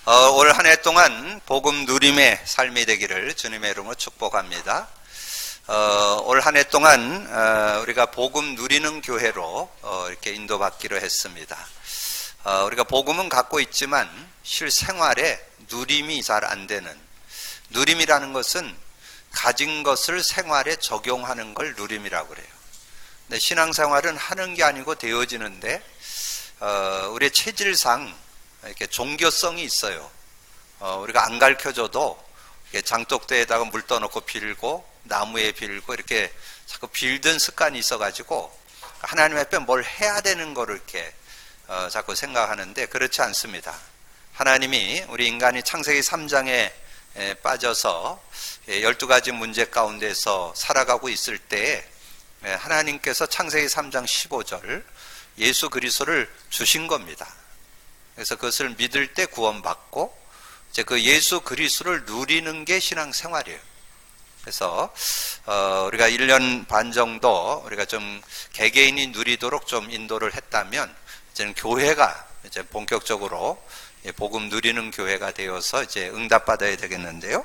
올 한 해 동안 복음 누림의 삶이 되기를 주님의 이름으로 축복합니다. 올 한 해 동안 우리가 복음 누리는 교회로 이렇게 인도받기로 했습니다. 우리가 복음은 갖고 있지만 실생활에 누림이 잘 안 되는, 누림이라는 것은 가진 것을 생활에 적용하는 걸 누림이라고 그래요. 근데 신앙생활은 하는 게 아니고 되어지는데 우리의 체질상 이렇게 종교성이 있어요. 우리가 안 가르쳐줘도 장독대에다가 물 떠놓고 빌고 나무에 빌고 이렇게 자꾸 빌던 습관이 있어가지고 하나님 앞에 뭘 해야 되는 거를 이렇게 자꾸 생각하는데 그렇지 않습니다. 하나님이 우리 인간이 창세기 3장에 빠져서 12가지 문제 가운데서 살아가고 있을 때 하나님께서 창세기 3장 15절 예수 그리스도를 주신 겁니다. 그래서 그것을 믿을 때 구원받고 이제 그 예수 그리스도를 누리는 게 신앙생활이에요. 그래서 우리가 1년 반 정도 우리가 좀 개개인이 누리도록 좀 인도를 했다면 이제는 교회가 이제 본격적으로 복음 누리는 교회가 되어서 이제 응답받아야 되겠는데요.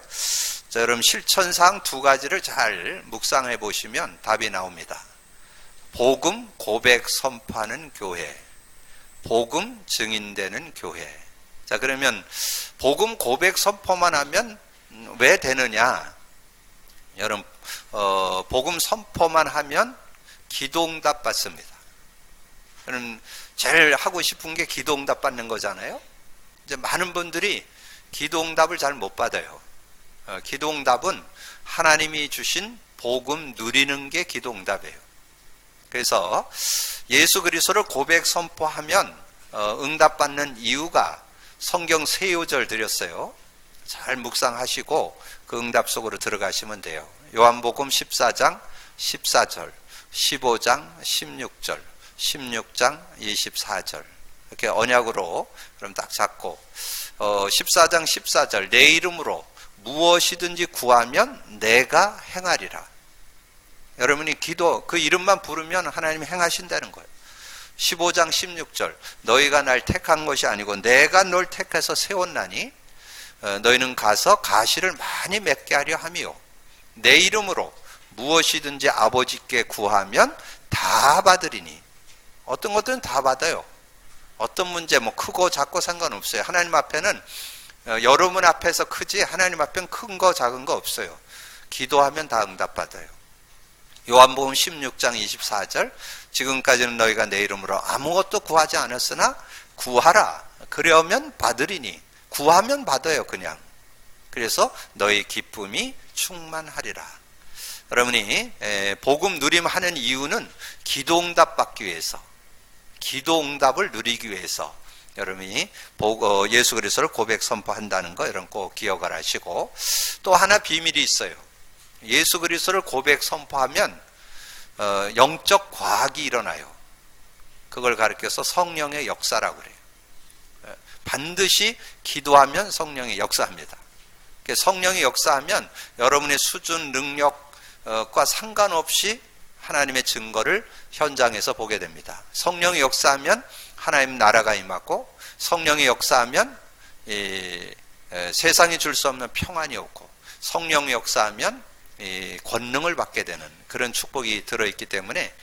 자, 여러분 실천사항 두 가지를 잘 묵상해 보시면 답이 나옵니다. 복음 고백 선포하는 교회, 복음 증인되는 교회. 자, 그러면 복음 고백 선포만 하면 왜 되느냐? 여러분, 복음 선포만 하면 기도응답 받습니다. 여러분, 제일 하고 싶은 게 기도응답 받는 거잖아요. 이제 많은 분들이 기도응답을 잘 못 받아요. 기도응답은 하나님이 주신 복음 누리는 게 기도응답이에요. 그래서 예수 그리스도를 고백 선포하면 응답받는 이유가 성경 세 요절 드렸어요. 잘 묵상하시고 그 응답 속으로 들어가시면 돼요. 요한복음 14장 14절, 15장 16절, 16장 24절 이렇게 언약으로 그럼 딱 잡고 14장 14절 내 이름으로 무엇이든지 구하면 내가 행하리라. 여러분이 기도 그 이름만 부르면 하나님이 행하신다는 거예요. 15장 16절 너희가 날 택한 것이 아니고 내가 널 택해서 세웠나니 너희는 가서 가시를 많이 맺게 하려 함이요 내 이름으로 무엇이든지 아버지께 구하면 다 받으리니. 어떤 것들은 다 받아요. 어떤 문제 뭐 크고 작고 상관없어요. 하나님 앞에는 여러분 앞에서 크지 하나님 앞에는 큰 거 작은 거 없어요. 기도하면 다 응답받아요. 요한복음 16장 24절 지금까지는 너희가 내 이름으로 아무것도 구하지 않았으나 구하라 그러면 받으리니. 구하면 받아요. 그냥. 그래서 너희 기쁨이 충만하리라. 여러분이 복음 누림하는 이유는 기도응답 받기 위해서, 기도응답을 누리기 위해서 여러분이 예수 그리스도를 고백 선포한다는 거 여러분 꼭 기억을 하시고, 또 하나 비밀이 있어요. 예수 그리스도를 고백 선포하면 영적 과학이 일어나요. 그걸 가르쳐서 성령의 역사라고 그래요. 반드시 기도하면 성령이 역사합니다. 성령이 역사하면 여러분의 수준, 능력과 상관없이 하나님의 증거를 현장에서 보게 됩니다. 성령이 역사하면 하나님 나라가 임하고, 성령이 역사하면 세상이 줄 수 없는 평안이 오고, 성령이 역사하면 권능을 받게 되는 그런 축복이 들어있기 때문에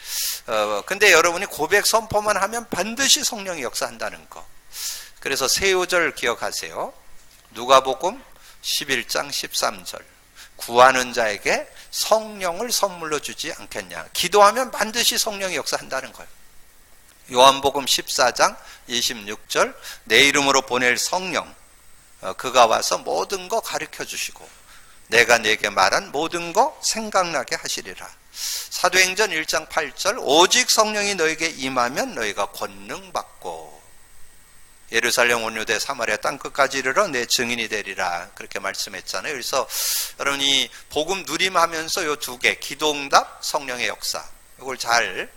근데 여러분이 고백 선포만 하면 반드시 성령이 역사한다는 거. 그래서 세 요절 기억하세요. 누가복음 11장 13절 구하는 자에게 성령을 선물로 주지 않겠냐. 기도하면 반드시 성령이 역사한다는 거예요. 요한복음 14장 26절 내 이름으로 보낼 성령 그가 와서 모든 거 가르쳐 주시고 내가 네게 말한 모든 거 생각나게 하시리라. 사도행전 1장 8절 오직 성령이 너에게 임하면 너희가 권능 받고 예루살렘 온 유대 사마리아 땅끝까지 이르러 내 증인이 되리라. 그렇게 말씀했잖아요. 그래서 여러분이 복음 누림하면서 요 두 개, 기도응답, 성령의 역사, 이걸 잘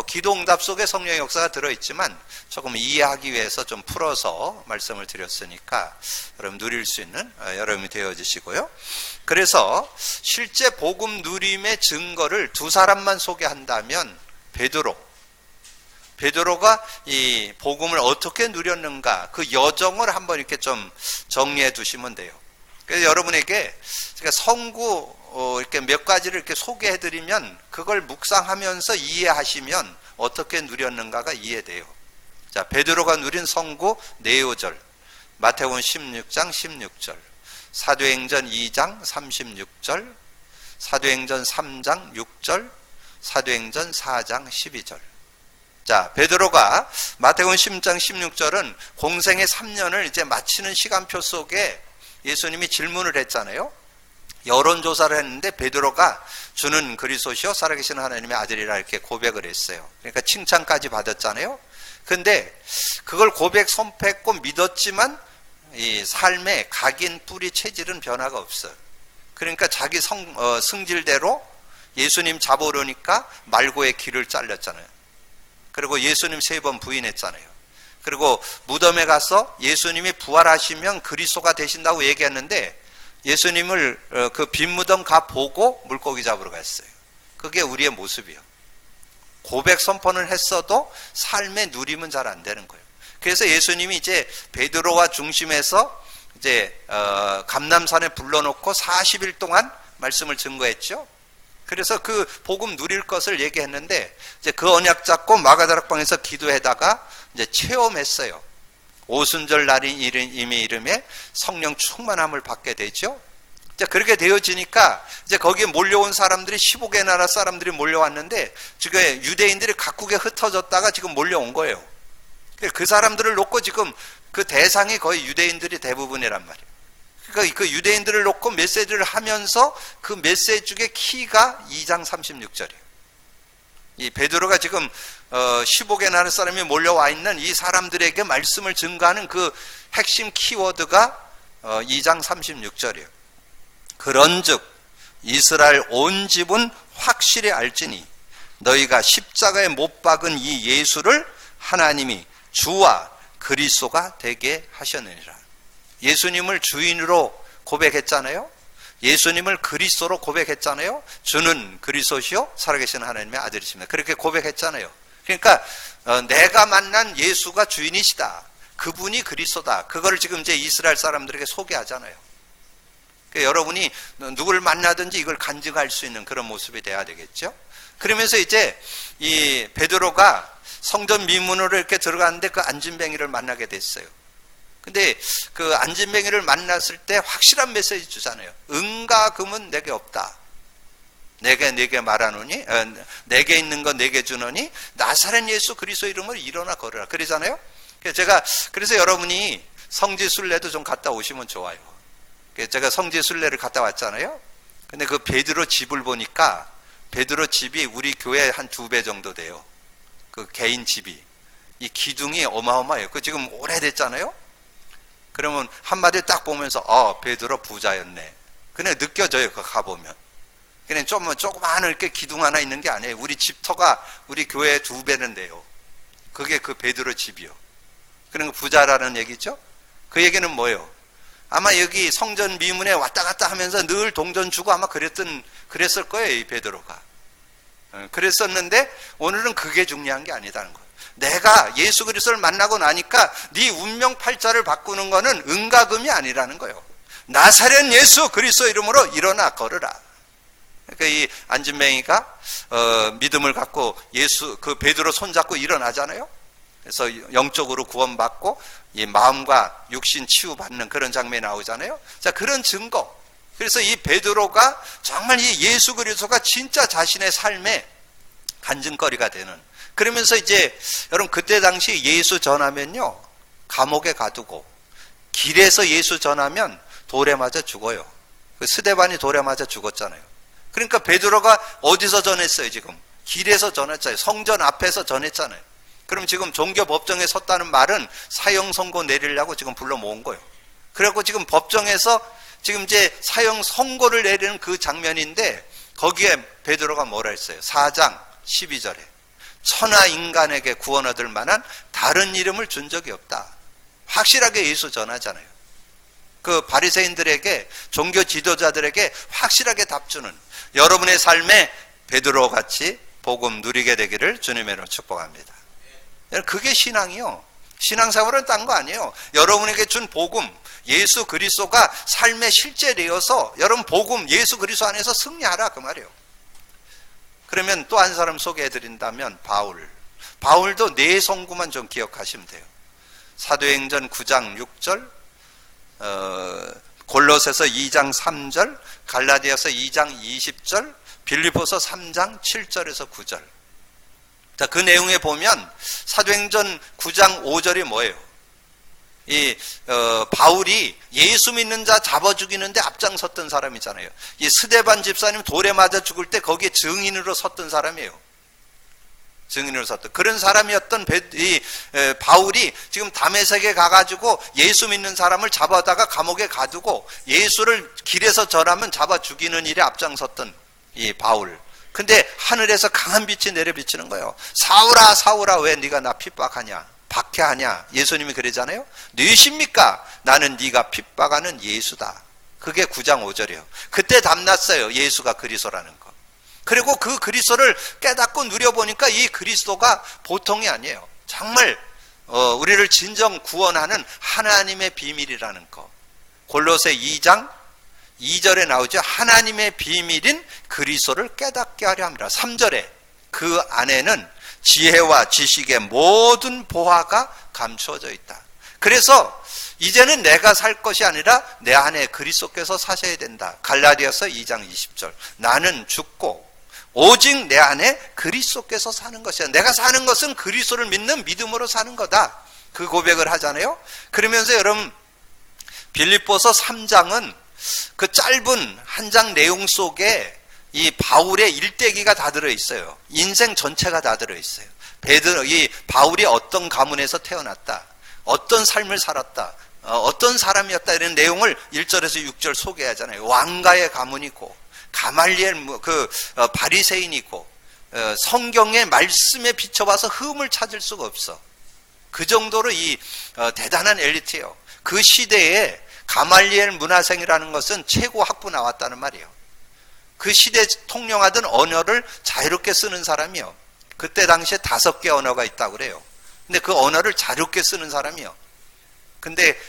기도응답 속에 성령의 역사가 들어있지만 조금 이해하기 위해서 좀 풀어서 말씀을 드렸으니까 여러분 누릴 수 있는 여러분이 되어주시고요. 그래서 실제 복음 누림의 증거를 두 사람만 소개한다면 베드로, 베드로가 이 복음을 어떻게 누렸는가 그 여정을 한번 이렇게 좀 정리해 두시면 돼요. 그래서 여러분에게 제가 성구 이렇게 몇 가지를 이렇게 소개해 드리면 그걸 묵상하면서 이해하시면 어떻게 누렸는가가 이해돼요. 자, 베드로가 누린 성구 네 요절, 마태복음 16장 16절, 사도행전 2장 36절, 사도행전 3장 6절, 사도행전 4장 12절. 자, 베드로가 마태복음 10장 16절은 공생의 3년을 이제 마치는 시간표 속에 예수님이 질문을 했잖아요. 여론조사를 했는데 베드로가 주는 그리스도시요 살아계신 하나님의 아들이라 이렇게 고백을 했어요. 그러니까 칭찬까지 받았잖아요. 근데 그걸 고백 선포했고 믿었지만 이 삶의 각인 뿌리 체질은 변화가 없어요. 그러니까 자기 승질대로 예수님 잡으려니까 말고의 길을 잘렸잖아요. 그리고 예수님 3번 부인했잖아요. 그리고 무덤에 가서 예수님이 부활하시면 그리스도가 되신다고 얘기했는데 예수님을 그 빈 무덤 가 보고 물고기 잡으러 갔어요. 그게 우리의 모습이에요. 고백 선포는 했어도 삶의 누림은 잘 안 되는 거예요. 그래서 예수님이 이제 베드로와 중심에서 이제 감람산에 불러놓고 40일 동안 말씀을 증거했죠. 그래서 그 복음 누릴 것을 얘기했는데 이제 그 언약 잡고 마가다락방에서 기도하다가 이제 체험했어요. 오순절 날인 이미 이름에 성령 충만함을 받게 되죠. 이제 그렇게 되어지니까 이제 거기에 몰려온 사람들이 15개 나라 사람들이 몰려왔는데 지금 유대인들이 각국에 흩어졌다가 지금 몰려온 거예요. 그 사람들을 놓고 지금 그 대상이 거의 유대인들이 대부분이란 말이에요. 그러니까 그 유대인들을 놓고 메시지를 하면서 그 메시지의 키가 2장 36절이에요. 이 베드로가 지금 15개 나라 사람이 몰려와 있는 이 사람들에게 말씀을 증거하는 그 핵심 키워드가 2장 36절이에요. 그런즉 이스라엘 온 집은 확실히 알지니 너희가 십자가에 못 박은 이 예수를 하나님이 주와 그리스도가 되게 하셨느니라. 예수님을 주인으로 고백했잖아요. 예수님을 그리스도로 고백했잖아요. 주는 그리스도시요 살아계신 하나님의 아들이십니다. 그렇게 고백했잖아요. 그러니까 내가 만난 예수가 주인이시다. 그분이 그리스도다. 그거를 지금 이제 이스라엘 사람들에게 소개하잖아요. 그러니까 여러분이 누구를 만나든지 이걸 간증할 수 있는 그런 모습이 돼야 되겠죠. 그러면서 이제 이 베드로가 성전 미문으로 이렇게 들어갔는데 그 안진뱅이를 만나게 됐어요. 근데 그 안진뱅이를 만났을 때 확실한 메시지 주잖아요. 은과 금은 내게 없다. 내게 말하노니 내게 있는 건 내게 주노니 나사렛 예수 그리스도 이름으로 일어나 걸으라. 그러잖아요. 그래서 여러분이 성지 순례도 좀 갔다 오시면 좋아요. 제가 성지 순례를 갔다 왔잖아요. 근데 그 베드로 집을 보니까 베드로 집이 우리 교회 한 2배 정도 돼요. 그 개인 집이. 이 기둥이 어마어마해요. 그 지금 오래됐잖아요. 그러면 한마디 딱 보면서 베드로 부자였네. 그냥 느껴져요. 그 가보면. 그냥 조그마한 이렇게 기둥 하나 있는 게 아니에요. 우리 집터가 우리 교회의 2배는 돼요. 그게 그 베드로 집이요. 그러니까 부자라는 얘기죠. 그 얘기는 뭐예요? 아마 여기 성전 미문에 왔다 갔다 하면서 늘 동전 주고 아마 그랬을 거예요. 이 베드로가. 그랬었는데 오늘은 그게 중요한 게 아니다는 거예요. 내가 예수 그리스도를 만나고 나니까 네 운명 팔자를 바꾸는 거는 은과 금이 아니라는 거예요. 나사렛 예수 그리스도 이름으로 일어나 걸으라. 그러니까 이 안진뱅이가 믿음을 갖고 예수 그 베드로 손잡고 일어나잖아요. 그래서 영적으로 구원받고 이 마음과 육신 치유받는 그런 장면이 나오잖아요. 자, 그런 증거. 그래서 이 베드로가 정말 이 예수 그리스도가 진짜 자신의 삶의 간증거리가 되는. 그러면서 이제 여러분 그때 당시 예수 전하면요 감옥에 가두고 길에서 예수 전하면 돌에 맞아 죽어요. 그 스데반이 돌에 맞아 죽었잖아요. 그러니까 베드로가 어디서 전했어요? 지금 길에서 전했잖아요. 성전 앞에서 전했잖아요. 그럼 지금 종교 법정에 섰다는 말은 사형 선고 내리려고 지금 불러 모은 거예요. 그래갖고 지금 법정에서 지금 이제 사형 선고를 내리는 그 장면인데 거기에 베드로가 뭐라 했어요? 4장 12절에 천하 인간에게 구원 얻을 만한 다른 이름을 준 적이 없다. 확실하게 예수 전하잖아요. 그 바리새인들에게 종교 지도자들에게 확실하게 답주는 여러분의 삶에 베드로 같이 복음 누리게 되기를 주님의 이름으로 축복합니다. 그게 신앙이요. 신앙생활은 딴 거 아니에요. 여러분에게 준 복음, 예수 그리스도가 삶의 실제되어서 여러분 복음, 예수 그리스도 안에서 승리하라 그 말이에요. 그러면 또 한 사람 소개해드린다면 바울도 네 성구만 좀 기억하시면 돼요. 사도행전 9장 6절, 골로새서 2장 3절, 갈라디아서 2장 20절, 빌립보서 3장 7절에서 9절. 자, 그 내용에 보면 사도행전 9장 5절이 뭐예요? 바울이 예수 믿는 자 잡아 죽이는데 앞장섰던 사람이잖아요. 이 스데반 집사님 돌에 맞아 죽을 때 거기에 증인으로 섰던 사람이에요. 증인으로 섰던 그런 사람이었던 바울이 지금 다메섹에 가가지고 예수 믿는 사람을 잡아다가 감옥에 가두고 예수를 길에서 전하면 잡아 죽이는 일에 앞장섰던 이 바울. 근데 하늘에서 강한 빛이 내려 비치는 거예요. 사울아 사울아 왜 네가 나 핍박하냐 박해하냐. 예수님이 그러잖아요. 누구십니까? 나는 네가 핍박하는 예수다. 그게 9장 5절이에요. 그때 담났어요. 예수가 그리스도라는 거. 그리고 그 그리스도를 깨닫고 누려보니까 이 그리스도가 보통이 아니에요. 정말 우리를 진정 구원하는 하나님의 비밀이라는 거. 골로새 2장 2절에 나오죠. 하나님의 비밀인 그리스도를 깨닫게 하려 합니다. 3절에 그 안에는 지혜와 지식의 모든 보화가 감추어져 있다. 그래서 이제는 내가 살 것이 아니라 내 안에 그리스도께서 사셔야 된다. 갈라디아서 2장 20절. 나는 죽고 오직 내 안에 그리스도께서 사는 것이야. 내가 사는 것은 그리스도를 믿는 믿음으로 사는 거다. 그 고백을 하잖아요. 그러면서 여러분 빌립보서 3장은 그 짧은 한 장 내용 속에 이 바울의 일대기가 다 들어있어요. 인생 전체가 다 들어있어요. 이 바울이 어떤 가문에서 태어났다, 어떤 삶을 살았다, 어떤 사람이었다 이런 내용을 1절에서 6절 소개하잖아요. 왕가의 가문이고 가말리엘 바리새인이고 성경의 말씀에 비춰봐서 흠을 찾을 수가 없어. 그 정도로 이 대단한 엘리트예요. 그 시대에 가말리엘 문화생이라는 것은 최고 학부 나왔다는 말이에요. 그 시대 통용하던 언어를 자유롭게 쓰는 사람이요. 그때 당시에 5개 언어가 있다고 그래요. 근데 그 언어를 자유롭게 쓰는 사람이요. 근데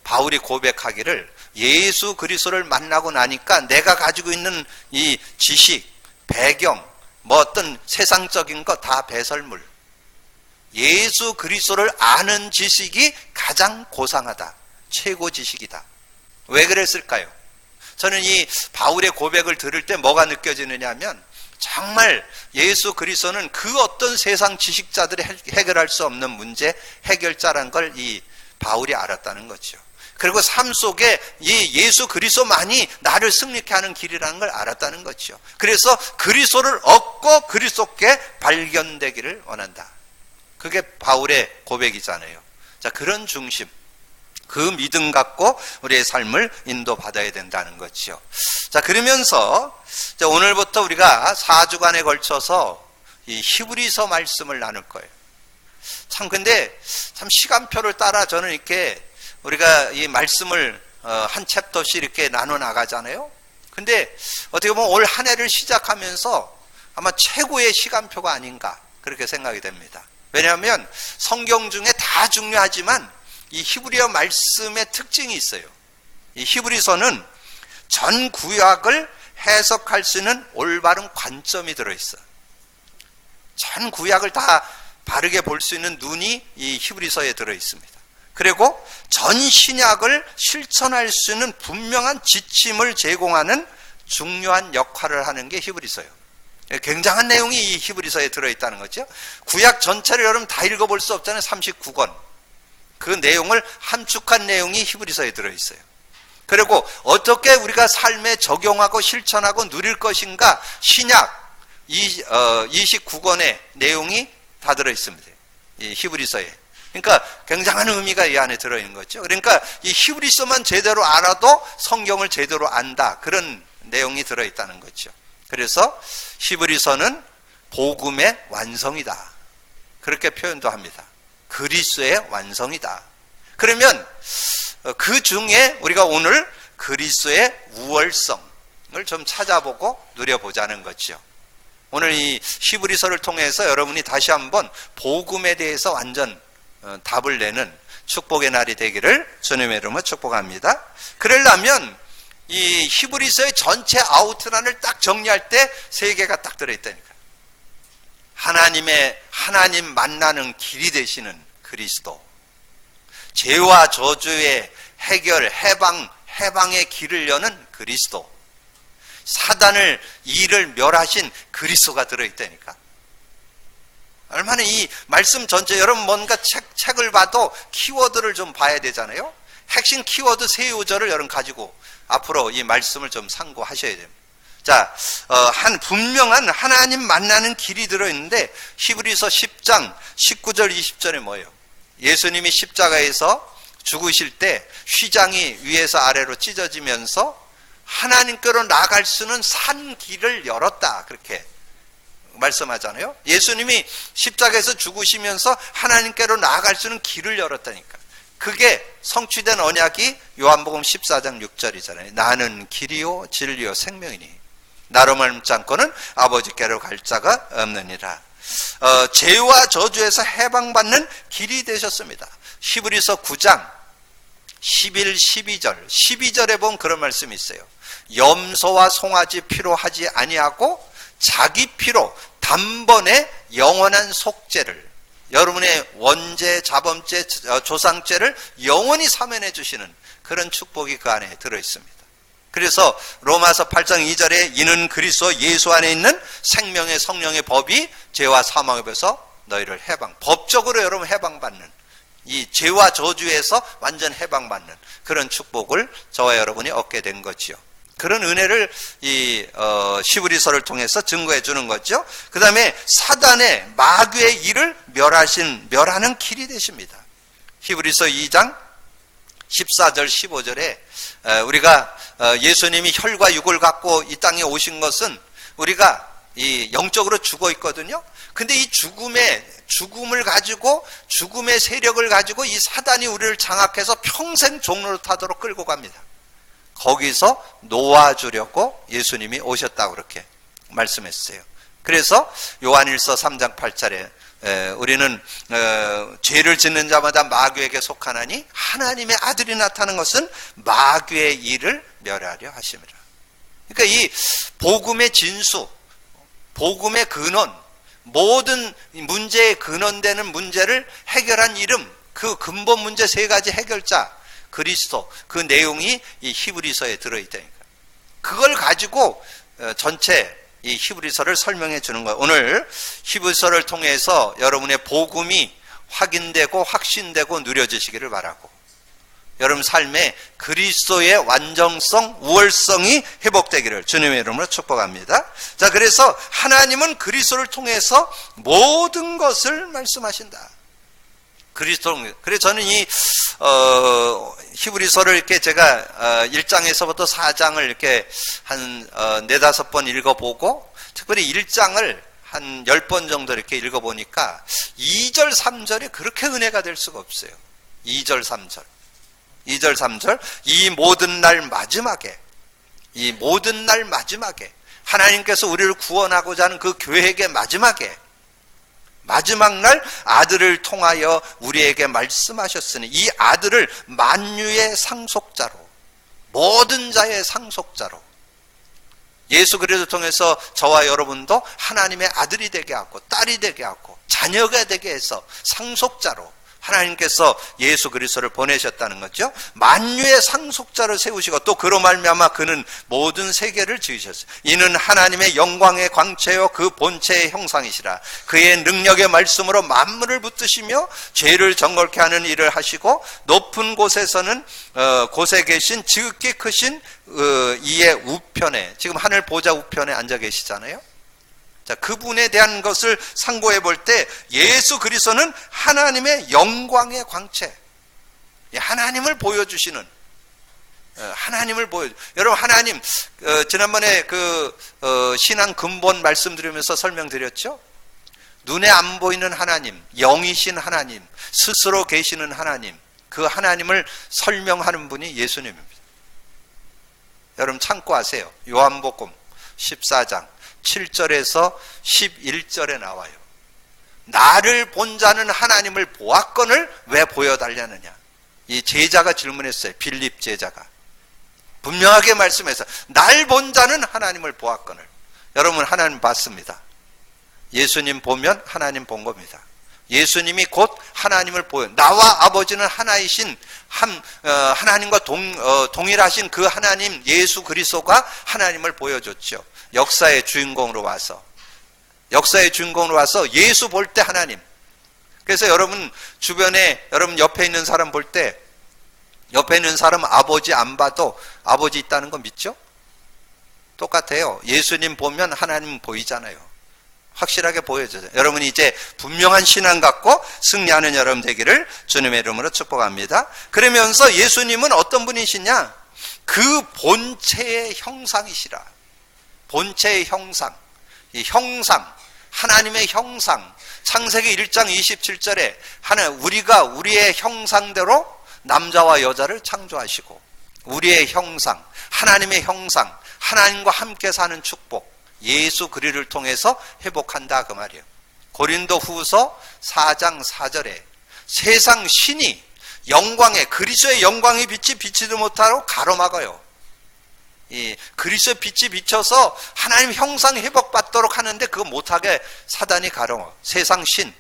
바울이 고백하기를 예수 그리스도를 만나고 나니까 내가 가지고 있는 이 지식, 배경, 어떤 세상적인 거 다 배설물. 예수 그리스도를 아는 지식이 가장 고상하다. 최고 지식이다. 왜 그랬을까요? 저는 이 바울의 고백을 들을 때 뭐가 느껴지느냐 하면 정말 예수 그리스도는 그 어떤 세상 지식자들이 해결할 수 없는 문제 해결자라는 걸 이 바울이 알았다는 거죠. 그리고 삶 속에 이 예수 그리스도만이 나를 승리케 하는 길이라는 걸 알았다는 거죠. 그래서 그리스도를 얻고 그리스도께 발견되기를 원한다. 그게 바울의 고백이잖아요. 자, 그런 중심, 그 믿음 갖고 우리의 삶을 인도받아야 된다는 거죠. 자, 그러면서 오늘부터 우리가 4주간에 걸쳐서 이 히브리서 말씀을 나눌 거예요. 참 근데 참 시간표를 따라 저는 이렇게 우리가 이 말씀을 한 챕터씩 이렇게 나눠 나가잖아요. 근데 어떻게 보면 올 한 해를 시작하면서 아마 최고의 시간표가 아닌가 그렇게 생각이 됩니다. 왜냐하면 성경 중에 다 중요하지만 이 히브리어 말씀의 특징이 있어요. 이 히브리서는 전 구약을 해석할 수 있는 올바른 관점이 들어있어요. 전 구약을 다 바르게 볼 수 있는 눈이 이 히브리서에 들어있습니다. 그리고 전 신약을 실천할 수 있는 분명한 지침을 제공하는 중요한 역할을 하는 게 히브리서예요. 굉장한 내용이 이 히브리서에 들어있다는 거죠. 구약 전체를 여러분 다 읽어볼 수 없잖아요. 39권. 그 내용을 함축한 내용이 히브리서에 들어있어요. 그리고 어떻게 우리가 삶에 적용하고 실천하고 누릴 것인가 신약 29권의 내용이 다 들어있습니다. 이 히브리서에. 그러니까 굉장한 의미가 이 안에 들어있는 거죠. 그러니까 이 히브리서만 제대로 알아도 성경을 제대로 안다. 그런 내용이 들어있다는 거죠. 그래서 히브리서는 복음의 완성이다. 그렇게 표현도 합니다. 그리스도의 완성이다. 그러면 그 중에 우리가 오늘 그리스도의 우월성을 좀 찾아보고 누려보자는 거죠. 오늘 이 히브리서를 통해서 여러분이 다시 한번 복음에 대해서 완전 답을 내는 축복의 날이 되기를 주님의 이름으로 축복합니다. 그러려면 이 히브리서의 전체 아우트라인을 딱 정리할 때 세 개가 딱 들어있다니까. 하나님 만나는 길이 되시는 그리스도, 죄와 저주의 해결, 해방의 길을 여는 그리스도, 사단을 이를 멸하신 그리스도가 들어있다니까. 얼마나 이 말씀 전체, 여러분 뭔가 책을 봐도 키워드를 좀 봐야 되잖아요. 핵심 키워드 세 요절을 여러분 가지고 앞으로 이 말씀을 좀 상고하셔야 됩니다. 자, 분명한 하나님 만나는 길이 들어있는데 히브리서 10장 19절 20절에 뭐예요? 예수님이 십자가에서 죽으실 때 휘장이 위에서 아래로 찢어지면서 하나님께로 나갈 수는 산 길을 열었다, 그렇게 말씀하잖아요. 예수님이 십자가에서 죽으시면서 하나님께로 나아갈 수 있는 길을 열었다니까. 그게 성취된 언약이 요한복음 14장 6절이잖아요. 나는 길이요 진리요 생명이니 나로 말미암지 않고는 아버지께로 갈 자가 없느니라. 죄와 저주에서 해방받는 길이 되셨습니다. 히브리서 9장 11, 12절에 보면 그런 말씀이 있어요. 염소와 송아지 피로 하지 아니하고 자기 피로 단번에 영원한 속죄를, 여러분의 원죄, 자범죄, 조상죄를 영원히 사면해 주시는 그런 축복이 그 안에 들어있습니다. 그래서 로마서 8장 2절에 이는 그리스도 예수 안에 있는 생명의 성령의 법이 죄와 사망에서 너희를 법적으로 여러분 해방받는, 이 죄와 저주에서 완전 해방받는 그런 축복을 저와 여러분이 얻게 된 거지요. 그런 은혜를 이 히브리서를 통해서 증거해 주는 거죠. 그 다음에 사단의 마귀의 일을 멸하는 길이 되십니다. 히브리서 2장 14절 15절에 우리가 예수님이 혈과 육을 갖고 이 땅에 오신 것은 우리가 이 영적으로 죽어 있거든요. 근데 이 죽음을 가지고, 죽음의 세력을 가지고 이 사단이 우리를 장악해서 평생 종로를 타도록 끌고 갑니다. 거기서 놓아주려고 예수님이 오셨다고 그렇게 말씀했어요. 그래서 요한일서 3장 8절에 우리는 죄를 짓는 자마다 마귀에게 속하나니 하나님의 아들이 나타난 것은 마귀의 일을 멸하려 하심이라. 그러니까 이 복음의 진수, 복음의 근원, 모든 문제의 근원되는 문제를 해결한 이름, 그 근본 문제 세 가지 해결자 그리스도, 그 내용이 이 히브리서에 들어있다니까. 그걸 가지고 전체 이 히브리서를 설명해 주는 거예요. 오늘 히브리서를 통해서 여러분의 복음이 확인되고 확신되고 누려지시기를 바라고, 여러분 삶에 그리스도의 완전성, 우월성이 회복되기를 주님의 이름으로 축복합니다. 자, 그래서 하나님은 그리스도를 통해서 모든 것을 말씀하신다. 그리스도. 그래서 저는 이 히브리서를 이렇게 제가 1장에서부터 4장을 이렇게 한 4-5번 읽어보고, 특별히 1장을 한 10번 정도 이렇게 읽어보니까 2절 3절이 그렇게 은혜가 될 수가 없어요. 2절 3절 이 모든 날 마지막에 하나님께서 우리를 구원하고자 하는 그 계획의 마지막 날 아들을 통하여 우리에게 말씀하셨으니 이 아들을 만유의 상속자로, 모든 자의 상속자로, 예수 그리스도를 통해서 저와 여러분도 하나님의 아들이 되게 하고 딸이 되게 하고 자녀가 되게 해서 상속자로 하나님께서 예수 그리스도를 보내셨다는 거죠. 만유의 상속자를 세우시고 또 그로 말미암아 그는 모든 세계를 지으셨어요. 이는 하나님의 영광의 광채요 그 본체의 형상이시라. 그의 능력의 말씀으로 만물을 붙드시며 죄를 정결케 하는 일을 하시고 높은 곳에서는 곳에 계신 지극히 크신 이의 우편에, 지금 하늘 보좌 우편에 앉아 계시잖아요. 자, 그분에 대한 것을 상고해 볼 때 예수 그리스도는 하나님의 영광의 광채, 하나님을 보여주시는, 여러분 하나님, 지난번에 신앙 근본 말씀드리면서 설명드렸죠. 눈에 안 보이는 하나님, 영이신 하나님, 스스로 계시는 하나님, 그 하나님을 설명하는 분이 예수님입니다. 여러분 참고하세요. 요한복음 14장 7절에서 11절에 나와요. 나를 본 자는 하나님을 보았거늘 왜 보여달라느냐. 이 제자가 질문했어요. 빌립 제자가. 분명하게 말씀해서 날 본 자는 하나님을 보았거늘. 여러분, 하나님 봤습니다. 예수님 보면 하나님 본 겁니다. 예수님이 곧 하나님을 보여. 나와 아버지는 하나이신 하나님과 동일하신 그 하나님 예수 그리스도가 하나님을 보여줬죠. 역사의 주인공으로 와서 예수 볼 때 하나님. 그래서 여러분 주변에, 여러분 옆에 있는 사람 볼 때, 옆에 있는 사람 아버지 안 봐도 아버지 있다는 거 믿죠? 똑같아요. 예수님 보면 하나님 보이잖아요. 확실하게 보여줘요. 여러분이 이제 분명한 신앙 갖고 승리하는 여러분 되기를 주님의 이름으로 축복합니다. 그러면서 예수님은 어떤 분이시냐? 그 본체의 형상이시라. 본체의 형상. 이 형상, 하나님의 형상. 창세기 1장 27절에 우리가 우리의 형상대로 남자와 여자를 창조하시고, 우리의 형상, 하나님의 형상, 하나님과 함께 사는 축복, 예수 그리스도를 통해서 회복한다 그 말이에요. 고린도 후서 4장 4절에 세상 신이 영광에, 그리스도의 영광의 빛이 비치지 못하고 가로막아요. 이 그리스도의 빛이 비쳐서 하나님 형상 회복받도록 하는데 그거 못하게 사단이 가로막아. 세상 신.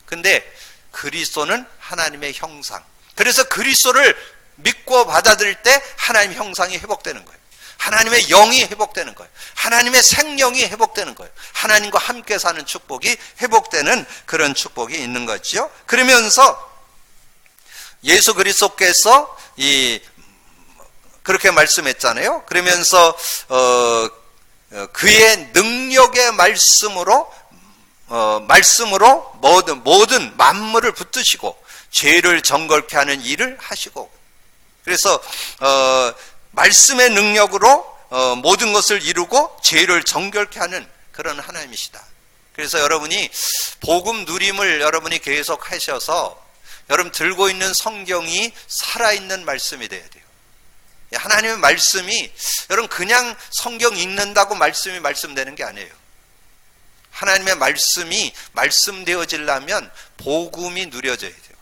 근데 그리스도는 하나님의 형상. 그래서 그리스도를 믿고 받아들일 때 하나님 형상이 회복되는 거예요. 하나님의 영이 회복되는 거예요. 하나님의 생명이 회복되는 거예요. 하나님과 함께 사는 축복이 회복되는 그런 축복이 있는 거죠. 그러면서 예수 그리스도께서 그렇게 말씀했잖아요. 그러면서 그의 능력의 말씀으로 모든 만물을 붙드시고 죄를 정결케 하는 일을 하시고, 그래서 말씀의 능력으로 모든 것을 이루고 죄를 정결케 하는 그런 하나님이시다. 그래서 여러분이 복음 누림을 여러분이 계속 하셔서 여러분 들고 있는 성경이 살아있는 말씀이 돼야 돼요. 하나님의 말씀이 여러분 그냥 성경 읽는다고 말씀이 말씀되는 게 아니에요. 하나님의 말씀이 말씀되어지려면 복음이 누려져야 돼요.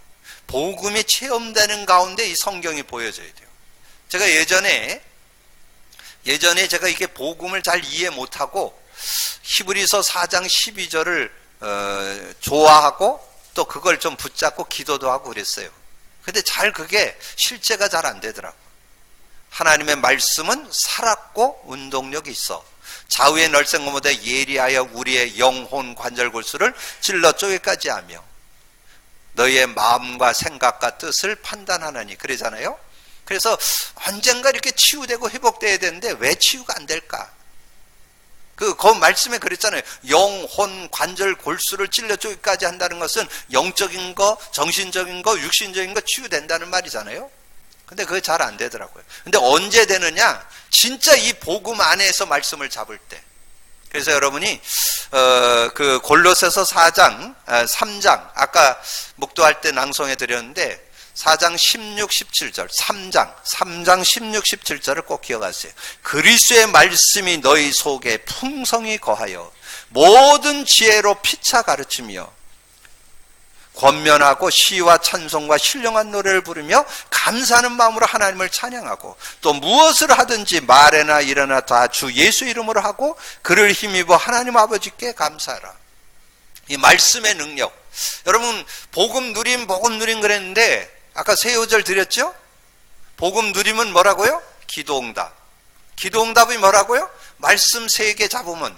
복음이 체험되는 가운데 이 성경이 보여져야 돼요. 제가 예전에 제가 이게 복음을 잘 이해 못하고 히브리서 4장 12절을 좋아하고 또 그걸 좀 붙잡고 기도도 하고 그랬어요. 근데 그게 실제가 잘 안 되더라고요. 하나님의 말씀은 살았고 운동력이 있어. 좌우의 널생고모대 예리하여 우리의 영혼 관절골수를 찔러 쪼개까지 하며 너희의 마음과 생각과 뜻을 판단하나니, 그러잖아요. 그래서 언젠가 이렇게 치유되고 회복돼야 되는데 왜 치유가 안 될까? 그 말씀에 그랬잖아요. 영혼 관절 골수를 찔러 쪼개까지 한다는 것은 영적인 거, 정신적인 거, 육신적인 거 치유된다는 말이잖아요. 근데 그게 잘 안 되더라고요. 근데 언제 되느냐? 진짜 이 복음 안에서 말씀을 잡을 때. 그래서 여러분이 그 골로새서 3장 아까 묵도할 때 낭송해 드렸는데 4장 16, 17절 3장 16, 17절을 꼭 기억하세요. 그리스도의 말씀이 너희 속에 풍성히 거하여 모든 지혜로 피차 가르치며 권면하고 시와 찬송과 신령한 노래를 부르며 감사하는 마음으로 하나님을 찬양하고 또 무엇을 하든지 말에나 일에나 다 주 예수 이름으로 하고 그를 힘입어 하나님 아버지께 감사하라. 이 말씀의 능력. 여러분 복음 누림 그랬는데 아까 세 요절 드렸죠? 복음 누림은 뭐라고요? 기도응답. 기도응답이 뭐라고요? 말씀 3개 잡으면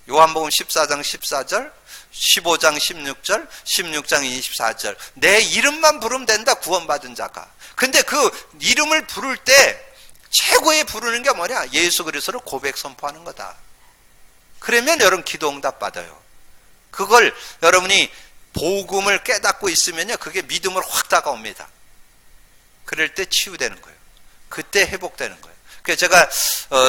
요한복음 14장 14절 15장 16절, 16장 24절. 내 이름만 부르면 된다, 구원받은 자가. 근데 그 이름을 부를 때 최고의 부르는 게 뭐냐? 예수 그리스도를 고백 선포하는 거다. 그러면 여러분 기도응답 받아요. 그걸 여러분이 복음을 깨닫고 있으면요, 그게 믿음으로 확 다가옵니다. 그럴 때 치유되는 거예요. 그때 회복되는 거예요. 그래서 제가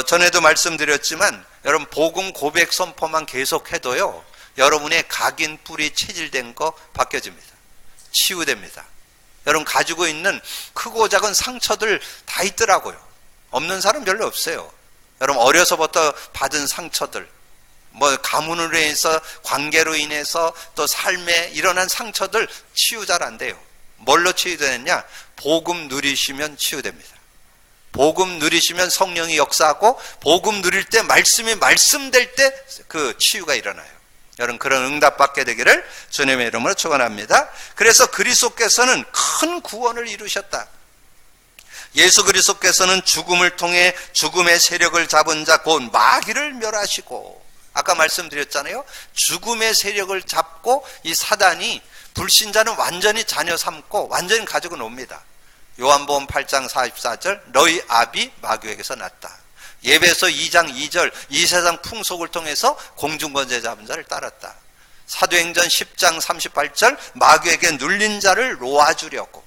전에도 말씀드렸지만 여러분 복음 고백 선포만 계속해도요, 여러분의 각인 뿔이 체질된 거 바뀌어집니다. 치유됩니다. 여러분 가지고 있는 크고 작은 상처들 다 있더라고요. 없는 사람 별로 없어요. 여러분 어려서부터 받은 상처들, 뭐 가문으로 인해서, 관계로 인해서, 또 삶에 일어난 상처들 치유 잘 안 돼요. 뭘로 치유되느냐? 복음 누리시면 치유됩니다. 복음 누리시면 성령이 역사하고, 복음 누릴 때 말씀이 말씀될 때 그 치유가 일어나요. 여러분 그런 응답받게 되기를 주님의 이름으로 축원합니다. 그래서 그리스도께서는 큰 구원을 이루셨다. 예수 그리스도께서는 죽음을 통해 죽음의 세력을 잡은 자 곧 마귀를 멸하시고, 아까 말씀드렸잖아요. 죽음의 세력을 잡고 이 사단이 불신자는 완전히 자녀 삼고 완전히 가지고 놉니다. 요한복음 8장 44절 너희 아비 마귀에게서 났다. 예배서 2장 2절 이 세상 풍속을 통해서 공중권세 잡은 자를 따랐다. 사도행전 10장 38절 마귀에게 눌린 자를 놓아주려고.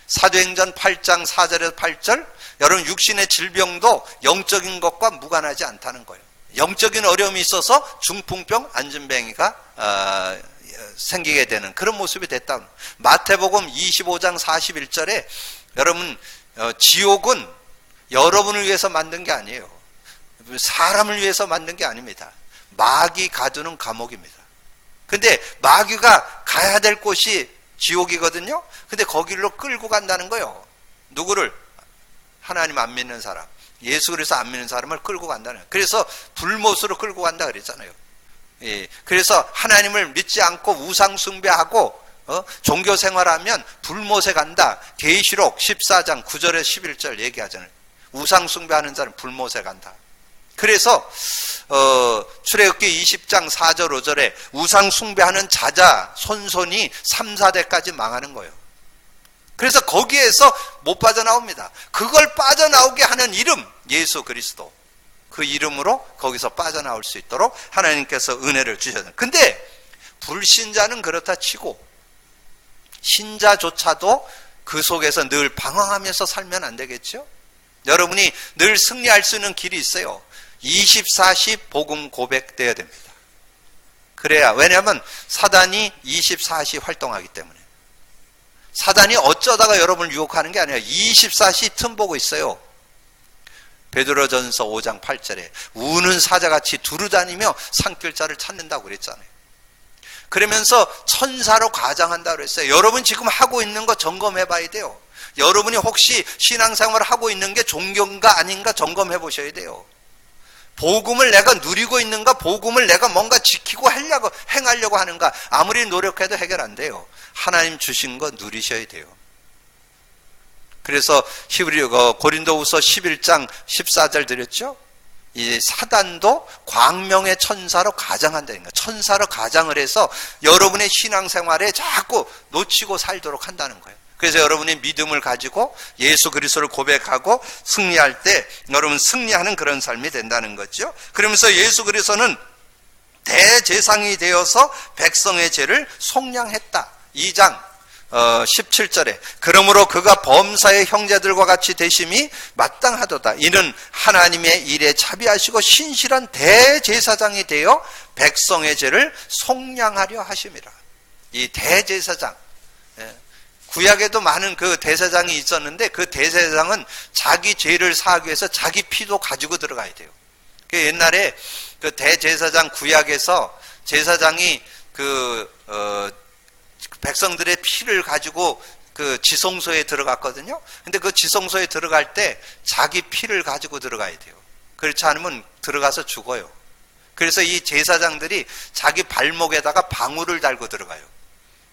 사도행전 8장 4절에서 8절 여러분 육신의 질병도 영적인 것과 무관하지 않다는 거예요. 영적인 어려움이 있어서 중풍병, 안진뱅이가 생기게 되는 그런 모습이 됐다. 마태복음 25장 41절에 여러분 지옥은 여러분을 위해서 만든 게 아니에요. 사람을 위해서 만든 게 아닙니다. 마귀 가두는 감옥입니다. 근데 마귀가 가야 될 곳이 지옥이거든요. 근데 거기로 끌고 간다는 거예요. 누구를? 하나님 안 믿는 사람, 예수 그리스도 안 믿는 사람을 끌고 간다는 거예요. 그래서 불못으로 끌고 간다 그랬잖아요. 예, 그래서 하나님을 믿지 않고 우상 숭배하고 종교 생활하면 불못에 간다. 계시록 14장 9절에 11절 얘기하잖아요. 우상 숭배하는 자는 불못에 간다. 그래서 출애굽기 20장 4절 5절에 우상 숭배하는 자자 손손이 3, 4대까지 망하는 거예요. 그래서 거기에서 못 빠져나옵니다. 그걸 빠져나오게 하는 이름 예수 그리스도, 그 이름으로 거기서 빠져나올 수 있도록 하나님께서 은혜를 주셨어요. 근데 불신자는 그렇다 치고 신자조차도 그 속에서 늘 방황하면서 살면 안 되겠죠? 여러분이 늘 승리할 수 있는 길이 있어요. 24시 복음 고백되어야 됩니다. 그래야, 왜냐하면 사단이 24시 활동하기 때문에. 사단이 어쩌다가 여러분을 유혹하는 게 아니라 24시 틈 보고 있어요. 베드로전서 5장 8절에 우는 사자같이 두루다니며 산길자를 찾는다고 그랬잖아요. 그러면서 천사로 가장한다고 그랬어요. 여러분 지금 하고 있는 거 점검해 봐야 돼요. 여러분이 혹시 신앙생활을 하고 있는 게 종교인가 아닌가 점검해 보셔야 돼요. 복음을 내가 누리고 있는가, 복음을 내가 뭔가 지키고 행하려고 하는가. 아무리 노력해도 해결 안 돼요. 하나님 주신 거 누리셔야 돼요. 그래서 고린도후서 11장 14절 드렸죠? 이 사단도 광명의 천사로 가장한다는 거예요. 천사로 가장을 해서 여러분의 신앙생활에 자꾸 놓치고 살도록 한다는 거예요. 그래서 여러분이 믿음을 가지고 예수 그리스도를 고백하고 승리할 때 여러분 승리하는 그런 삶이 된다는 거죠. 그러면서 예수 그리스도는 대제사장이 되어서 백성의 죄를 속량했다. 2장 17절에 그러므로 그가 범사의 형제들과 같이 되심이 마땅하도다. 이는 하나님의 일에 자비하시고 신실한 대제사장이 되어 백성의 죄를 속량하려 하심이라. 이 대제사장, 구약에도 많은 그 대제사장이 있었는데 그 대제사장은 자기 죄를 사하기 위해서 자기 피도 가지고 들어가야 돼요. 그 옛날에 그 대제사장 구약에서 제사장이 백성들의 피를 가지고 그 지성소에 들어갔거든요. 근데 그 지성소에 들어갈 때 자기 피를 가지고 들어가야 돼요. 그렇지 않으면 들어가서 죽어요. 그래서 이 제사장들이 자기 발목에다가 방울을 달고 들어가요.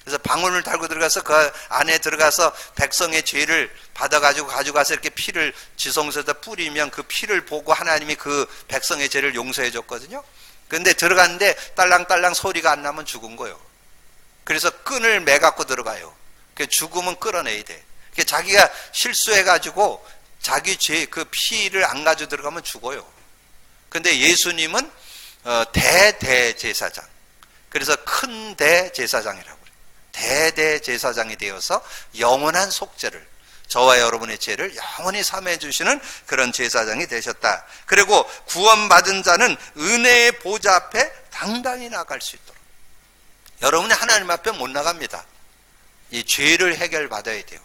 그래서 방울을 달고 들어가서 그 안에 들어가서 백성의 죄를 받아가지고 가져가서 이렇게 피를 지성소에다 뿌리면 그 피를 보고 하나님이 그 백성의 죄를 용서해 줬거든요. 그런데 들어갔는데 딸랑딸랑 소리가 안 나면 죽은 거예요. 그래서 끈을 매갖고 들어가요. 죽으면 끌어내야 돼. 자기가 실수해가지고 자기 죄 그 피를 안 가지고 들어가면 죽어요. 근데 예수님은 대제사장. 그래서 큰 대제사장이라고. 대제사장이 되어서 영원한 속죄를, 저와 여러분의 죄를 영원히 사매해 주시는 그런 제사장이 되셨다. 그리고 구원받은 자는 은혜의 보좌 앞에 당당히 나갈 수 있도록. 여러분이 하나님 앞에 못 나갑니다. 이 죄를 해결받아야 돼요.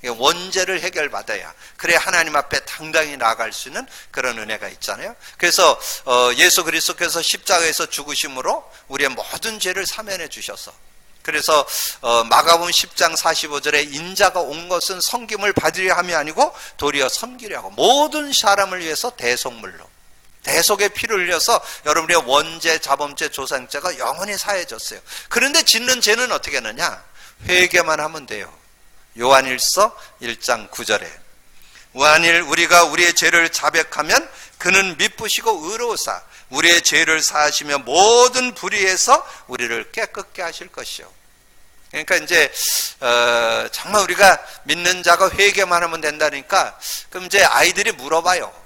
원죄를 해결받아야 그래 하나님 앞에 당당히 나아갈 수 있는 그런 은혜가 있잖아요. 그래서 예수 그리스도께서 십자가에서 죽으심으로 우리의 모든 죄를 사면해 주셔서, 그래서 마가복음 10장 45절에 인자가 온 것은 섬김을 받으려 함이 아니고 도리어 섬기려 하고 모든 사람을 위해서 대속물로 대속의 피를 흘려서 여러분의 원죄, 자범죄, 조상죄가 영원히 사해졌어요. 그런데 짓는 죄는 어떻게 하느냐? 회개만 하면 돼요. 요한일서 1장 9절에 만일 우리가 우리의 죄를 자백하면 그는 미쁘시고 의로우사 우리의 죄를 사하시며 모든 불의에서 우리를 깨끗게 하실 것이요. 그러니까 이제 정말 우리가 믿는 자가 회개만 하면 된다니까, 그럼 이제 아이들이 물어봐요.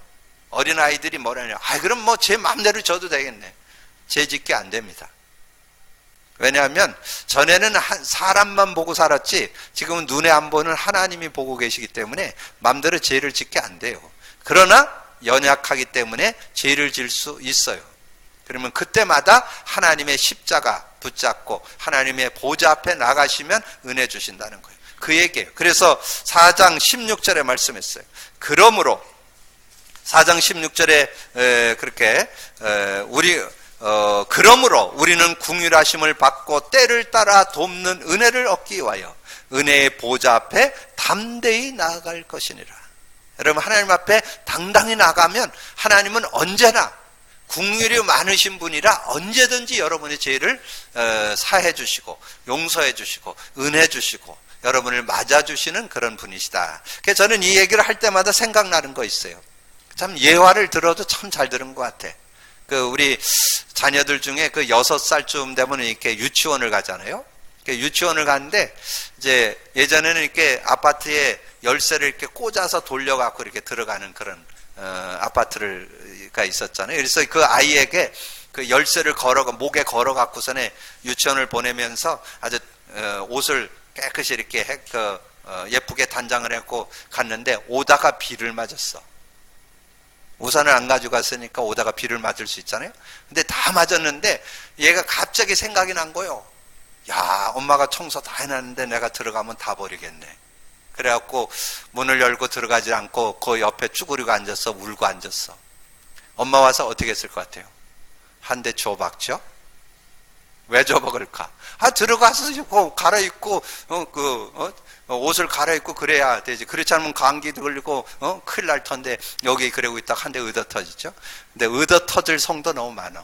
어린 아이들이 뭐라냐? 그럼 뭐 제 마음대로 져도 되겠네. 죄 짓게 안 됩니다. 왜냐하면 전에는 사람만 보고 살았지 지금은 눈에 안 보는 하나님이 보고 계시기 때문에 마음대로 죄를 짓게 안 돼요. 그러나 연약하기 때문에 죄를 질 수 있어요. 그러면 그때마다 하나님의 십자가 붙잡고 하나님의 보좌 앞에 나가시면 은혜 주신다는 거예요. 그 얘기예요. 그래서 4장 16절에 말씀했어요. 그러므로 4장 16절에 그렇게 그러므로 우리는 긍휼하심을 받고 때를 따라 돕는 은혜를 얻기 위하여 은혜의 보좌 앞에 담대히 나아갈 것이니라. 여러분, 하나님 앞에 당당히 나가면 하나님은 언제나 긍휼이 많으신 분이라 언제든지 여러분의 죄를 사해 주시고 용서해 주시고 은혜 주시고 여러분을 맞아주시는 그런 분이시다. 그래서 저는 이 얘기를 할 때마다 생각나는 거 있어요. 참 예화를 들어도 참 잘 들은 것 같아. 우리 자녀들 중에 6살쯤 되면 이렇게 유치원을 가잖아요. 유치원을 가는데 이제 예전에는 이렇게 아파트에 열쇠를 이렇게 꽂아서 돌려갖고 이렇게 들어가는 그런 아파트가 있었잖아요. 그래서 그 아이에게 그 열쇠를 목에 걸어갖고서는 유치원을 보내면서 아주 옷을 깨끗이 이렇게 예쁘게 단장을 했고 갔는데 오다가 비를 맞았어. 우산을 안 가져갔으니까 오다가 비를 맞을 수 있잖아요. 근데 다 맞았는데 얘가 갑자기 생각이 난 거예요. 야, 엄마가 청소 다 해놨는데 내가 들어가면 다 버리겠네. 그래갖고 문을 열고 들어가지 않고 그 옆에 쭈그리고 앉아서 울고 앉았어. 엄마 와서 어떻게 했을 것 같아요? 한 대 줘박죠? 왜 줘박을까? 들어가서 갈아입고 옷을 갈아입고 그래야 되지. 그렇지 않으면 감기도 걸리고 큰일 날 텐데 여기 그러고 있다가 한 대 의도 터지죠. 근데 의도 터질 성도 너무 많아.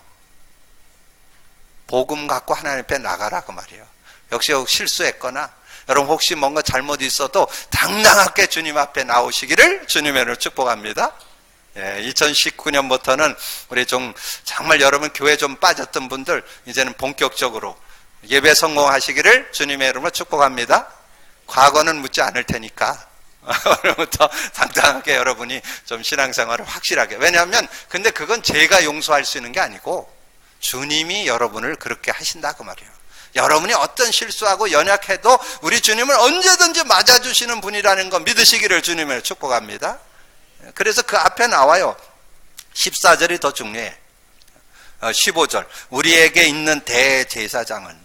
복음 갖고 하나님 앞에 나가라 그 말이에요. 역시 실수했거나 여러분 혹시 뭔가 잘못 있어도 당당하게 주님 앞에 나오시기를 주님의 이름으로 축복합니다. 2019년부터는 우리 정말 여러분 교회 좀 빠졌던 분들 이제는 본격적으로 예배 성공하시기를 주님의 이름으로 축복합니다. 과거는 묻지 않을 테니까 오늘부터 당당하게 여러분이 좀 신앙생활을 확실하게. 왜냐하면 근데 그건 제가 용서할 수 있는 게 아니고 주님이 여러분을 그렇게 하신다 그 말이에요. 여러분이 어떤 실수하고 연약해도 우리 주님은 언제든지 맞아주시는 분이라는 거 믿으시기를 주님을 축복합니다. 그래서 그 앞에 나와요. 14절이 더 중요해. 15절 우리에게 있는 대제사장은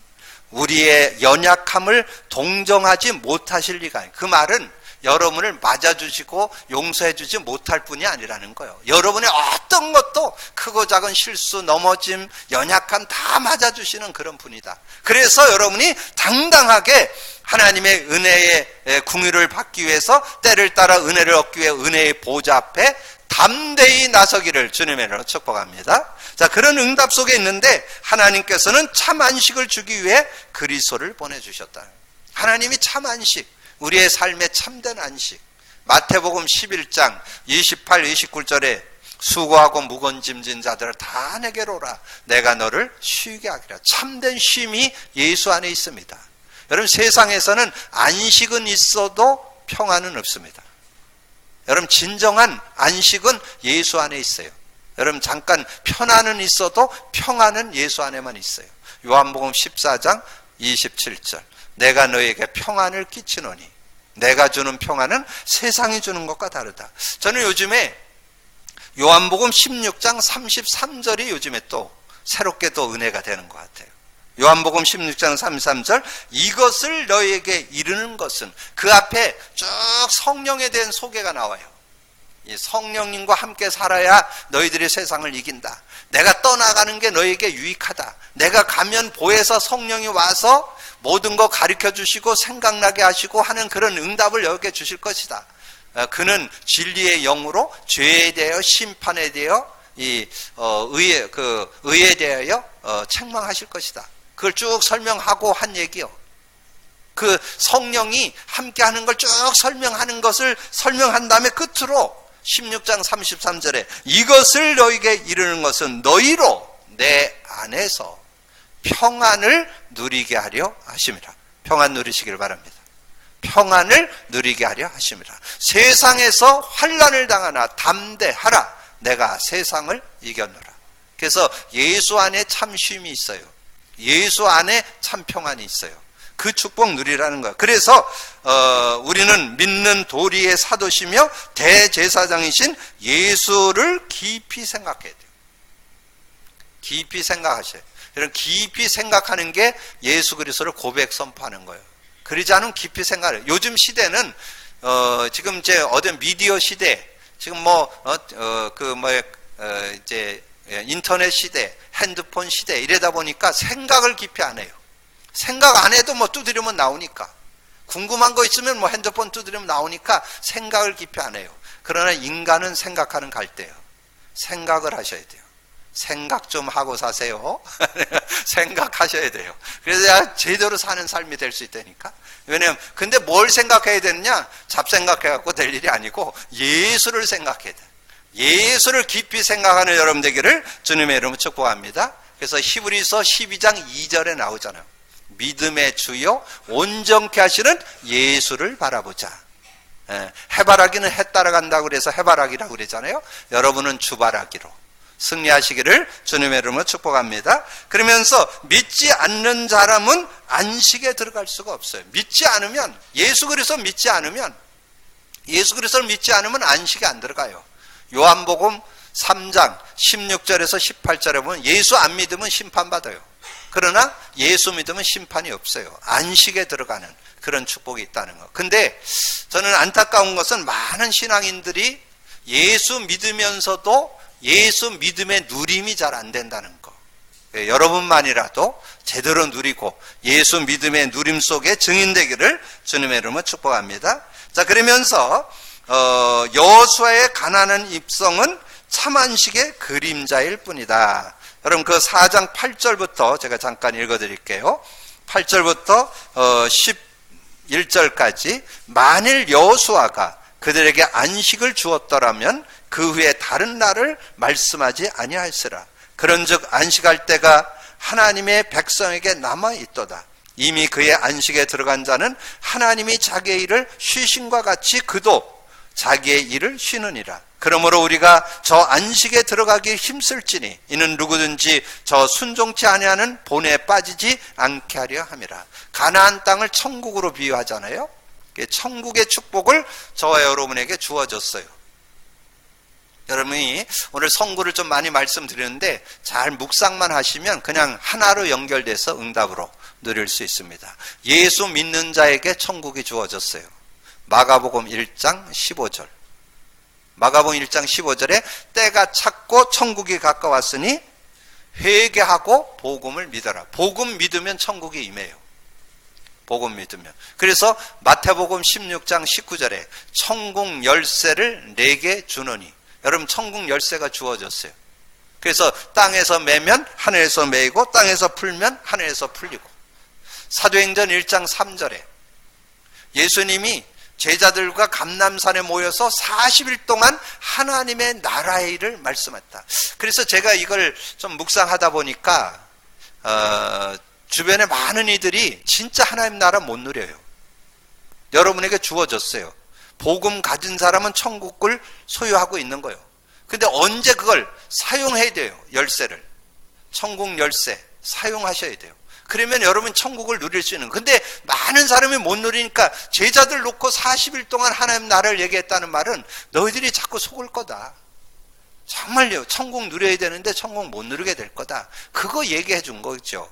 우리의 연약함을 동정하지 못하실 리가 아니에요. 그 말은 여러분을 맞아주시고 용서해주지 못할 뿐이 아니라는 거예요. 여러분의 어떤 것도 크고 작은 실수, 넘어짐, 연약함 다 맞아주시는 그런 분이다. 그래서 여러분이 당당하게 하나님의 은혜의 긍휼을 받기 위해서 때를 따라 은혜를 얻기 위해 은혜의 보좌 앞에 담대히 나서기를 주님의 이름으로 축복합니다. 자, 그런 응답 속에 있는데 하나님께서는 참 안식을 주기 위해 그리스도를 보내주셨다. 하나님이 참 안식, 우리의 삶의 참된 안식. 마태복음 11장 28, 29절에 수고하고 무거운 짐진 자들아 다 내게로 오라. 내가 너를 쉬게 하리라. 참된 쉼이 예수 안에 있습니다. 여러분 세상에서는 안식은 있어도 평안은 없습니다. 여러분 진정한 안식은 예수 안에 있어요. 여러분 잠깐 편안은 있어도 평안은 예수 안에만 있어요. 요한복음 14장 27절 내가 너에게 평안을 끼치노니 내가 주는 평안은 세상이 주는 것과 다르다. 저는 요즘에 요한복음 16장 33절이 요즘에 또 새롭게 또 은혜가 되는 것 같아요. 요한복음 16장 33절, 이것을 너희에게 이르는 것은, 그 앞에 쭉 성령에 대한 소개가 나와요. 이 성령님과 함께 살아야 너희들이 세상을 이긴다. 내가 떠나가는 게 너희에게 유익하다. 내가 가면 보혜사 성령이 와서 모든 거 가르쳐 주시고 생각나게 하시고 하는 그런 응답을 너희에게 주실 것이다. 그는 진리의 영으로 죄에 대하여 심판에 대하여 의에 대하여 책망하실 것이다. 그걸 쭉 설명하고 한 얘기요. 그 성령이 함께하는 걸 쭉 설명하는 것을 설명한 다음에 끝으로 16장 33절에 이것을 너희에게 이르는 것은 너희로 내 안에서 평안을 누리게 하려 하심이라. 평안 누리시길 바랍니다. 평안을 누리게 하려 하심이라. 세상에서 환난을 당하나 담대하라. 내가 세상을 이겼노라. 그래서 예수 안에 참 쉼이 있어요. 예수 안에 참 평안이 있어요. 그 축복 누리라는 거예요. 그래서 우리는 믿는 도리의 사도시며 대제사장이신 예수를 깊이 생각해야 돼요. 깊이 생각하셔요. 여러분, 깊이 생각하는 게 예수 그리스도를 고백 선포하는 거예요. 그러지 않으면 깊이 생각해요. 요즘 시대는 지금 이제 어떤 미디어 시대, 지금 이제 인터넷 시대, 핸드폰 시대 이러다 보니까 생각을 깊이 안 해요. 생각 안 해도 뭐 두드리면 나오니까, 궁금한 거 있으면 뭐 핸드폰 두드리면 나오니까 생각을 깊이 안 해요. 그러나 인간은 생각하는 갈대예요. 생각을 하셔야 돼요. 생각 좀 하고 사세요. 생각하셔야 돼요. 그래야 제대로 사는 삶이 될 수 있다니까. 왜냐면 근데 뭘 생각해야 되느냐? 잡생각해갖고 될 일이 아니고 예수를 생각해야 돼. 예수를 깊이 생각하는 여러분 되기를 주님의 이름으로 축복합니다. 그래서 히브리서 12장 2절에 나오잖아요. 믿음의 주요 온전케 하시는 예수를 바라보자. 해바라기는 해 따라간다고 그래서 해바라기라고 그러잖아요. 여러분은 주바라기로 승리하시기를 주님의 이름으로 축복합니다. 그러면서 믿지 않는 사람은 안식에 들어갈 수가 없어요. 믿지 않으면, 예수 그리스도 믿지 않으면, 예수 그리스도를 믿지 않으면 안식에 안 들어가요. 요한복음 3장 16절에서 18절에 보면 예수 안 믿으면 심판받아요. 그러나 예수 믿으면 심판이 없어요. 안식에 들어가는 그런 축복이 있다는 거. 근데 저는 안타까운 것은 많은 신앙인들이 예수 믿으면서도 예수 믿음의 누림이 잘 안 된다는 거. 여러분만이라도 제대로 누리고 예수 믿음의 누림 속에 증인되기를 주님의 이름으로 축복합니다. 자, 그러면서 여호수아의 가난한 입성은 참 안식의 그림자일 뿐이다. 여러분, 그 4장 8절부터 제가 잠깐 읽어드릴게요. 8절부터 11절까지 만일 여호수아가 그들에게 안식을 주었더라면 그 후에 다른 날을 말씀하지 아니하였으라. 그런즉 안식할 때가 하나님의 백성에게 남아있도다. 이미 그의 안식에 들어간 자는 하나님이 자기의 일을 쉬심과 같이 그도 자기의 일을 쉬느니라. 그러므로 우리가 저 안식에 들어가기 힘쓸지니 이는 누구든지 저 순종치 아니하는 본에 빠지지 않게 하려 함이라. 가나안 땅을 천국으로 비유하잖아요. 천국의 축복을 저와 여러분에게 주어졌어요. 여러분이 오늘 선구를 좀 많이 말씀드렸는데 잘 묵상만 하시면 그냥 하나로 연결돼서 응답으로 누릴 수 있습니다. 예수 믿는 자에게 천국이 주어졌어요. 마가복음 1장 15절. 마가복음 1장 15절에 때가 찼고 천국이 가까웠으니 회개하고 복음을 믿어라. 복음 믿으면 천국이 임해요. 복음 믿으면. 그래서 마태복음 16장 19절에 천국 열쇠를 내게 주노니. 여러분, 천국 열쇠가 주어졌어요. 그래서 땅에서 매면 하늘에서 매이고 땅에서 풀면 하늘에서 풀리고. 사도행전 1장 3절에 예수님이 제자들과 감람산에 모여서 40일 동안 하나님의 나라의 일을 말씀했다. 그래서 제가 이걸 좀 묵상하다 보니까 주변에 많은 이들이 진짜 하나님 나라 못 누려요. 여러분에게 주어졌어요. 복음 가진 사람은 천국을 소유하고 있는 거예요. 근데 언제 그걸 사용해야 돼요. 열쇠를. 천국 열쇠 사용하셔야 돼요. 그러면 여러분 천국을 누릴 수 있는. 근데 많은 사람이 못 누리니까 제자들 놓고 40일 동안 하나님 나라를 얘기했다는 말은 너희들이 자꾸 속을 거다. 정말요. 천국 누려야 되는데 천국 못 누리게 될 거다. 그거 얘기해 준 거죠.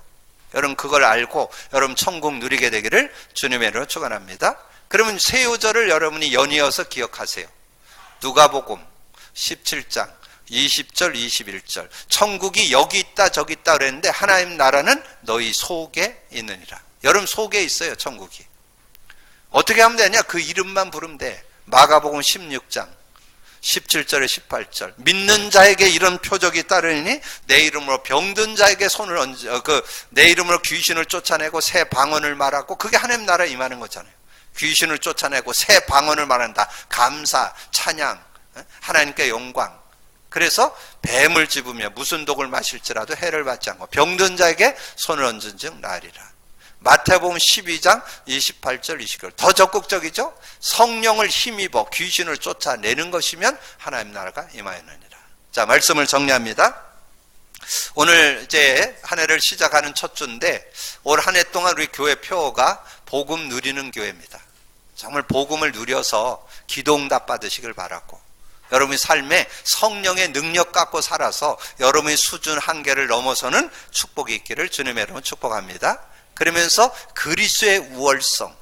여러분 그걸 알고 여러분 천국 누리게 되기를 주님의 이름으로 축원합니다. 그러면 세 요절을 여러분이 연이어서 기억하세요. 누가복음 17장 20절 21절 천국이 여기 있다 저기 있다 그랬는데 하나님 나라는 너희 속에 있느니라. 여러분 속에 있어요. 천국이. 어떻게 하면 되냐? 그 이름만 부르면 돼. 마가복음 16장 17절에 18절 믿는 자에게 이런 표적이 따르니 내 이름으로 병든 자에게 손을 얹어 내 이름으로 귀신을 쫓아내고 새 방언을 말하고 그게 하나님 나라에 임하는 거잖아요. 귀신을 쫓아내고 새 방언을 말한다. 감사, 찬양, 하나님께 영광. 그래서 뱀을 집으며 무슨 독을 마실지라도 해를 받지 않고 병든 자에게 손을 얹은 즉 나으리라. 마태복음 12장 28절 29절 더 적극적이죠. 성령을 힘입어 귀신을 쫓아내는 것이면 하나님 나라가 임하였느니라. 자, 말씀을 정리합니다. 오늘 이제 한 해를 시작하는 첫 주인데 올 한 해 동안 우리 교회 표어가 복음 누리는 교회입니다. 정말 복음을 누려서 기도응답 받으시길 바라고 여러분의 삶에 성령의 능력 갖고 살아서 여러분의 수준 한계를 넘어서는 축복이 있기를 주님의 이름으로 축복합니다. 그러면서 그리스도의 우월성,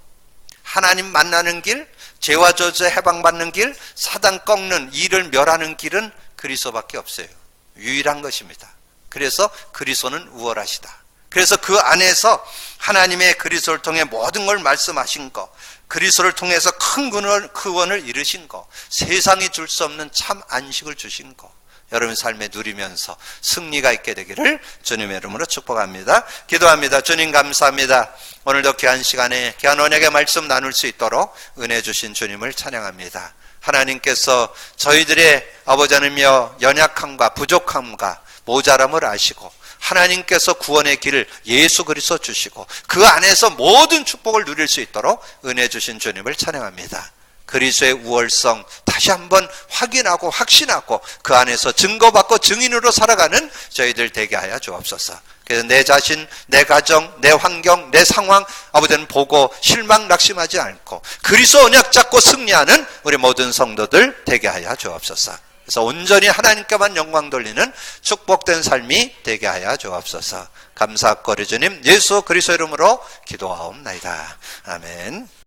하나님 만나는 길, 죄와 저주 해방받는 길, 사단 꺾는 이를 멸하는 길은 그리스도밖에 없어요. 유일한 것입니다. 그래서 그리스도는 우월하시다. 그래서 그 안에서 하나님의 그리스도를 통해 모든 걸 말씀하신 것, 그리스도를 통해서 큰 구원을 이루신 것, 세상이 줄 수 없는 참 안식을 주신 것, 여러분 삶에 누리면서 승리가 있게 되기를 주님의 이름으로 축복합니다. 기도합니다. 주님 감사합니다. 오늘도 귀한 시간에 귀한 언약의 말씀 나눌 수 있도록 은혜 주신 주님을 찬양합니다. 하나님께서 저희들의 아버지 하나님이여 연약함과 부족함과 모자람을 아시고 하나님께서 구원의 길을 예수 그리스도 주시고 그 안에서 모든 축복을 누릴 수 있도록 은혜 주신 주님을 찬양합니다. 그리스도의 우월성 다시 한번 확인하고 확신하고 그 안에서 증거받고 증인으로 살아가는 저희들 되게 하여 주옵소서. 그래서 내 자신, 내 가정, 내 환경, 내 상황 아버지는 보고 실망 낙심하지 않고 그리스도 언약 잡고 승리하는 우리 모든 성도들 되게 하여 주옵소서. 그래서 온전히 하나님께만 영광 돌리는 축복된 삶이 되게 하여 주옵소서. 감사하고 주님 예수 그리스도 이름으로 기도하옵나이다. 아멘.